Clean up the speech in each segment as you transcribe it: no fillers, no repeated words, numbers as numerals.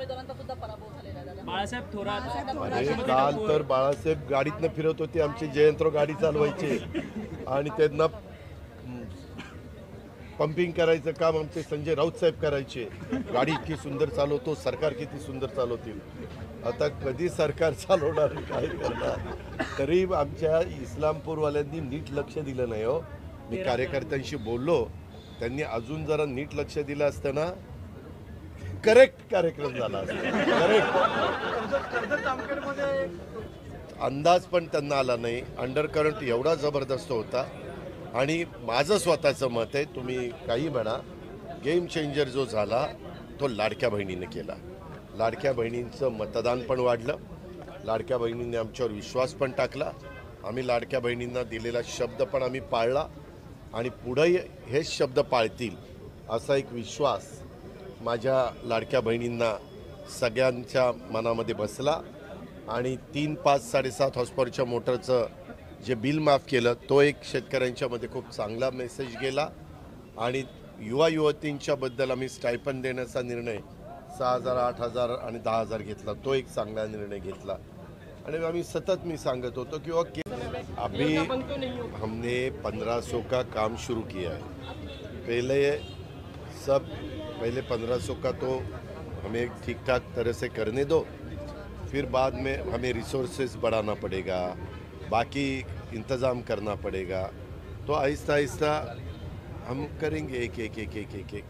उमेदवारांचा सुद्धा पराभव झालेला आहे दादा. बाळासाहेब थोरात अरे काल तर बाळासाहेब गाडीतनं फिरत होते, आमचे जयंतराव गाडी चालवायचे आणि त्यांना पंपिंग करायचं काम आमचे संजय राऊत साहेब करायचे. गाडी इतकी सुंदर चालवतो, सरकार किती सुंदर चालवतील. आता कधी सरकार चालवणार, काय करणार. तरी आमच्या इस्लामपूरवाल्यांनी नीट लक्ष दिलं नाही हो. मी कार्यकर्त्यांशी बोललो, त्यांनी अजून जरा नीट लक्ष दिलं असतं ना, करेक्ट कार्यक्रम झाला असता. करेक्ट अंदाज पण त्यांना आला नाही. अंडर करंट एवढा जबरदस्त होता. आणि माझं स्वतःचं मत आहे, तुम्ही काही म्हणा, गेम चेंजर जो झाला तो लाडक्या बहिणीने केला. लाडक्या बहिणींचं मतदान पण वाढलं, लाडक्या बहिणींनी आमच्यावर विश्वास पण टाकला, आम्ही लाडक्या बहिणींना दिलेला शब्द पण आम्ही पाळला आणि पुढेही हेच शब्द पाळतील असा एक विश्वास माझ्या लाडक्या बहिणींना सगळ्यांच्या मनामध्ये बसला. आणि 3, 5, 7.5 हॉर्सपॉवरच्या मोटरचं जे बिल माफ केलं, तो एक शेतकऱ्यांच्यामध्ये खूप चांगला मेसेज गेला. आणि युवा युवतींच्याबद्दल आम्ही स्टायपन देण्याचा निर्णय 6,000, 8,000 आणि 10,000 घेतला, तो एक चांगला निर्णय घेतला. आणि आम्ही सतत मी सांगत होतो की अभी हमने 1500 का काम शुरू किया है. पहले 1500 का तो हमें ठीक ठाक तरह से करने दो, फिर बाद में हमें रिसोर्सेज बढ़ाना पड़ेगा, बाकी इंतज़ाम करना पड़ेगा. तो आहिस्ता आहिस्ता हम करेंगे एक एक एक एक एक एक.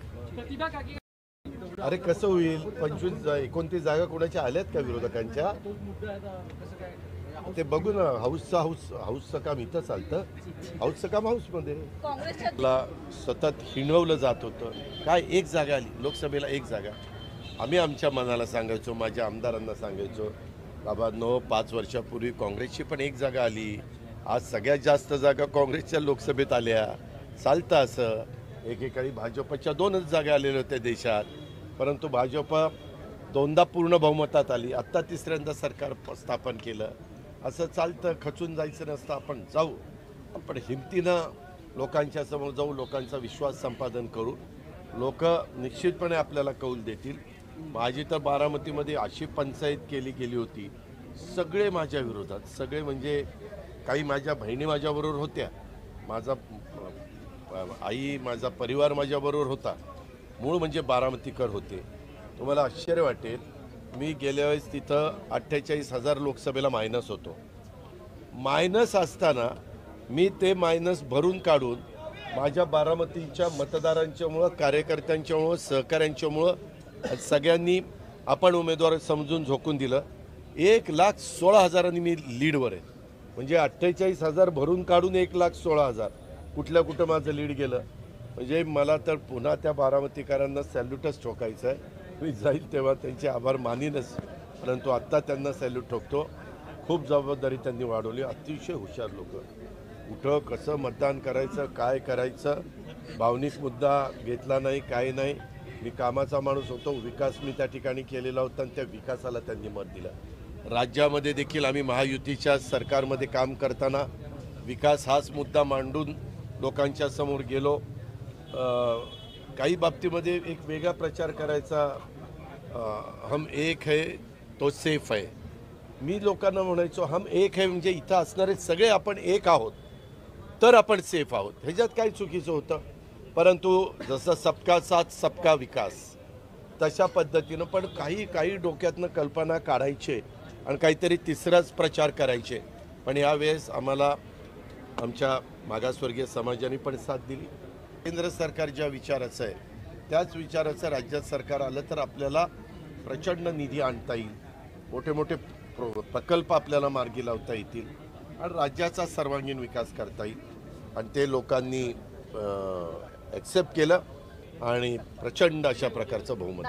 अरे कसं होईल, 29 जागा कोणाच्या आल्यात का विरोधकांच्या, ते बघू ना. हाऊसचं काम इथं चालतं, हाऊसचं काम हाऊसमध्ये. काँग्रेसला सतत हिणवलं जात होतं. काय एक जागा आली लोकसभेला, एक जागा. आम्ही आमच्या मनाला सांगायचो, माझ्या आमदारांना सांगायचो, बाबा 5 वर्षापूर्वी काँग्रेसची पण एक जागा आली, आज सगळ्यात जास्त जागा काँग्रेसच्या लोकसभेत आल्या. चालतं असं. एकेकाळी भाजपच्या 2च जागा आलेल्या होत्या देशात, परंतु भाजप 2दा पूर्ण बहुमतात आली, आत्ता 3ऱ्यांदा सरकार स्थापन केलं. असं चालतं. खचून जायचं नसतं, आपण जाऊ, आपण हिमतीनं लोकांच्या समोर जाऊ, लोकांचा विश्वास संपादन करू. लोक निश्चितपणे आपल्याला कौल देतील. माझी तर बारामतीमध्ये अशी पंचायत केली गेली होती, सगळे माझ्या विरोधात, सगळे म्हणजे काही माझ्या बहिणी माझ्याबरोबर होत्या, माझा आई, माझा परिवार माझ्याबरोबर होता, मूळ म्हणजे बारामतीकर होते. तुम्हाला आश्चर्य वाटेल, मी गेल्या वेळेस तिथं 48,000 लोकसभेला मायनस होतो. मायनस असताना मी ते मायनस भरून काढून माझ्या बारामतीच्या मतदारांच्यामुळं, कार्यकर्त्यांच्यामुळं, सहकाऱ्यांच्यामुळं सगळ्यांनी आपण उमेदवार समजून झोकून दिलं. 1,16,000 मी लीडवर आहे. म्हणजे 48,000 भरून काढून 1,16,000 कुठं माझं लीड गेलं. म्हणजे मला तर पुन्हा त्या बारामतीकरांना सॅल्यूटच ठोकायचं आहे. मी जाईल तेव्हा त्यांचे आभार मानीनच, परंतु आत्ता त्यांना सॅल्यूट ठोकतो. खूप जबाबदारी त्यांनी वाढवली. अतिशय हुशार लोक. कुठं कसं मतदान करायचं, काय करायचं, भावनिक मुद्दा घेतला नाही, काय नाही. मी कामाचा माणूस होतो, विकास मी त्या ठिकाणी केलेला होता आणि त्या विकासाला त्यांनी मत दिलं. राज्यामध्ये देखील आम्ही महायुतीच्या सरकारमध्ये काम करताना विकास हाच मुद्दा मांडून लोकांच्या समोर गेलो. काही बाबतीमध्ये एक वेगळा प्रचार करायचा, हम एक है तो सेफ है. मी लोकांना म्हणायचो, हम एक है म्हणजे इथं असणारे सगळे आपण एक आहोत तर आपण सेफ आहोत. ह्याच्यात काही चुकीचं होतं. परंतु जसं सबका साथ सबका विकास, तशा पद्धतीनं पण काही डोक्यातनं कल्पना काढायचे आणि काहीतरी तिसराच प्रचार करायचे. पण यावेळेस आम्हाला आमच्या मागासवर्गीय समाजाने पण साथ दिली. केंद्र सरकार ज्या विचाराचं आहे त्याच विचाराचं राज्यात सरकार आलं तर आपल्याला प्रचंड निधी आणता येईल, मोठे मोठे प्रकल्प आपल्याला मार्गी लावता येतील आणि राज्याचा सर्वांगीण विकास करता येईल. आणि ते लोकांनी ॲक्सेप्ट केलं आणि प्रचंड अशा प्रकारचं बहुमत.